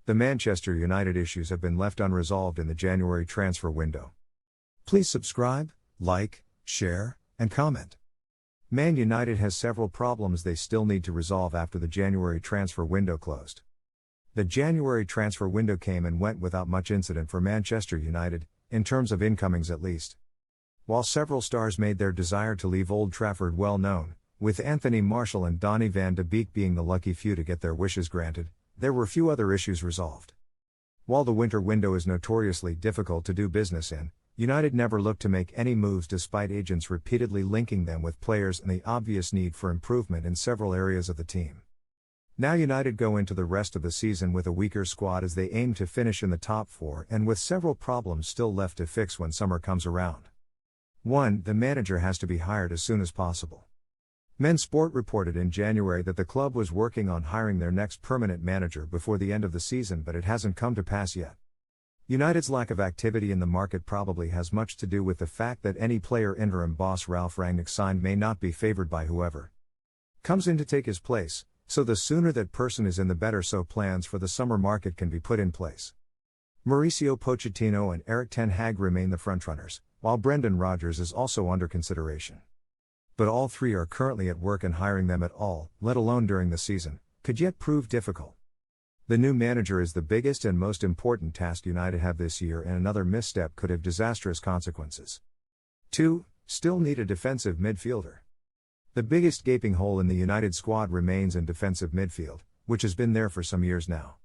The Manchester United issues have been left unresolved in the January transfer window. Please subscribe, like, share, and comment. Man United has several problems they still need to resolve after the January transfer window closed. The January transfer window came and went without much incident for Manchester United, in terms of incomings at least. While several stars made their desire to leave Old Trafford well known, with Anthony Martial and Donny van de Beek being the lucky few to get their wishes granted, there were few other issues resolved. While the winter window is notoriously difficult to do business in, United never looked to make any moves despite agents repeatedly linking them with players and the obvious need for improvement in several areas of the team. Now United go into the rest of the season with a weaker squad as they aim to finish in the top four and with several problems still left to fix when summer comes around. 1. The manager has to be hired as soon as possible. Men Sport reported in January that the club was working on hiring their next permanent manager before the end of the season, but it hasn't come to pass yet. United's lack of activity in the market probably has much to do with the fact that any player interim boss Ralf Rangnick signed may not be favored by whoever comes in to take his place, so the sooner that person is in the better, so plans for the summer market can be put in place. Mauricio Pochettino and Erik ten Hag remain the frontrunners, while Brendan Rodgers is also under consideration. But all three are currently at work, and hiring them at all, let alone during the season, could yet prove difficult. The new manager is the biggest and most important task United have this year, and another misstep could have disastrous consequences. 2. Still need a defensive midfielder. The biggest gaping hole in the United squad remains in defensive midfield, which has been there for some years now.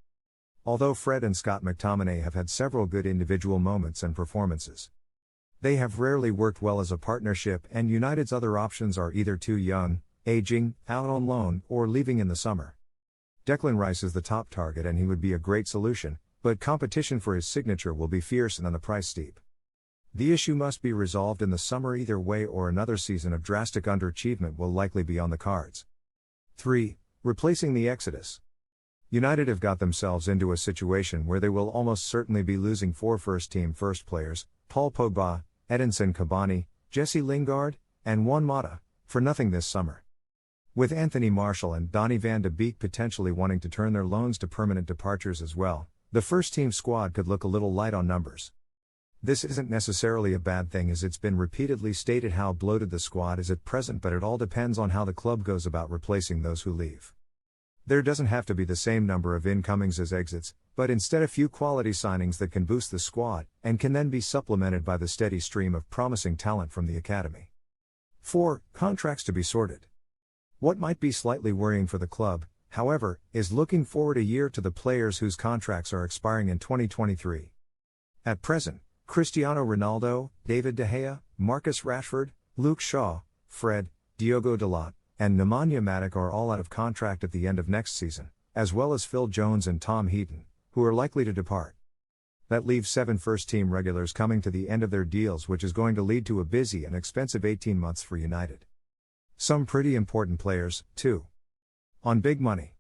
Although Fred and Scott McTominay have had several good individual moments and performances, they have rarely worked well as a partnership, and United's other options are either too young, aging, out on loan, or leaving in the summer. Declan Rice is the top target and he would be a great solution, but competition for his signature will be fierce and the price steep. The issue must be resolved in the summer either way, or another season of drastic underachievement will likely be on the cards. 3. Replacing the exodus. United have got themselves into a situation where they will almost certainly be losing 4 first-team players, Paul Pogba, Edinson Cavani, Jesse Lingard, and Juan Mata, for nothing this summer. With Anthony Martial and Donny van de Beek potentially wanting to turn their loans to permanent departures as well, the first-team squad could look a little light on numbers. This isn't necessarily a bad thing, as it's been repeatedly stated how bloated the squad is at present, but it all depends on how the club goes about replacing those who leave. There doesn't have to be the same number of incomings as exits, but instead a few quality signings that can boost the squad, and can then be supplemented by the steady stream of promising talent from the academy. 4. Contracts to be sorted. What might be slightly worrying for the club, however, is looking forward a year to the players whose contracts are expiring in 2023. At present, Cristiano Ronaldo, David De Gea, Marcus Rashford, Luke Shaw, Fred, Diogo Dalot, and Nemanja Matic are all out of contract at the end of next season, as well as Phil Jones and Tom Heaton, who are likely to depart. That leaves 7 first-team regulars coming to the end of their deals, which is going to lead to a busy and expensive 18 months for United. Some pretty important players, too. On big money.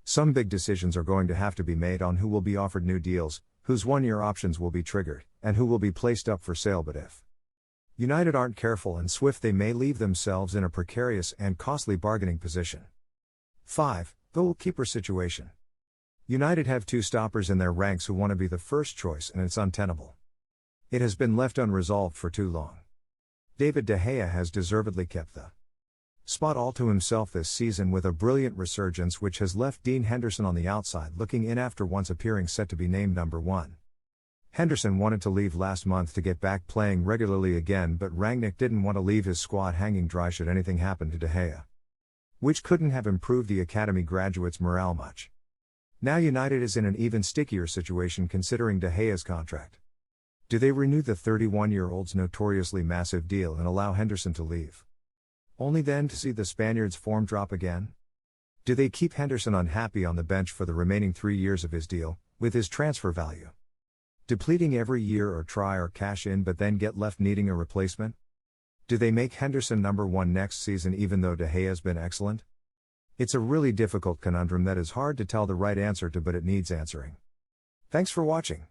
Some big decisions are going to have to be made on who will be offered new deals, whose one-year options will be triggered, and who will be placed up for sale. But if United aren't careful and swift, they may leave themselves in a precarious and costly bargaining position. 5. Goalkeeper situation. United have 2 stoppers in their ranks who want to be the first choice, and it's untenable. It has been left unresolved for too long. David De Gea has deservedly kept the spot all to himself this season with a brilliant resurgence, which has left Dean Henderson on the outside looking in after once appearing set to be named number 1. Henderson wanted to leave last month to get back playing regularly again, but Rangnick didn't want to leave his squad hanging dry should anything happen to De Gea, which couldn't have improved the academy graduates' morale much. Now United is in an even stickier situation considering De Gea's contract. Do they renew the 31-year-old's notoriously massive deal and allow Henderson to leave, only then to see the Spaniard's form drop again? Do they keep Henderson unhappy on the bench for the remaining 3 years of his deal, with his transfer value depleting every year, or try or cash in but then get left needing a replacement? Do they make Henderson number 1 next season even though De Gea's been excellent? It's a really difficult conundrum that is hard to tell the right answer to, but it needs answering. Thanks for watching.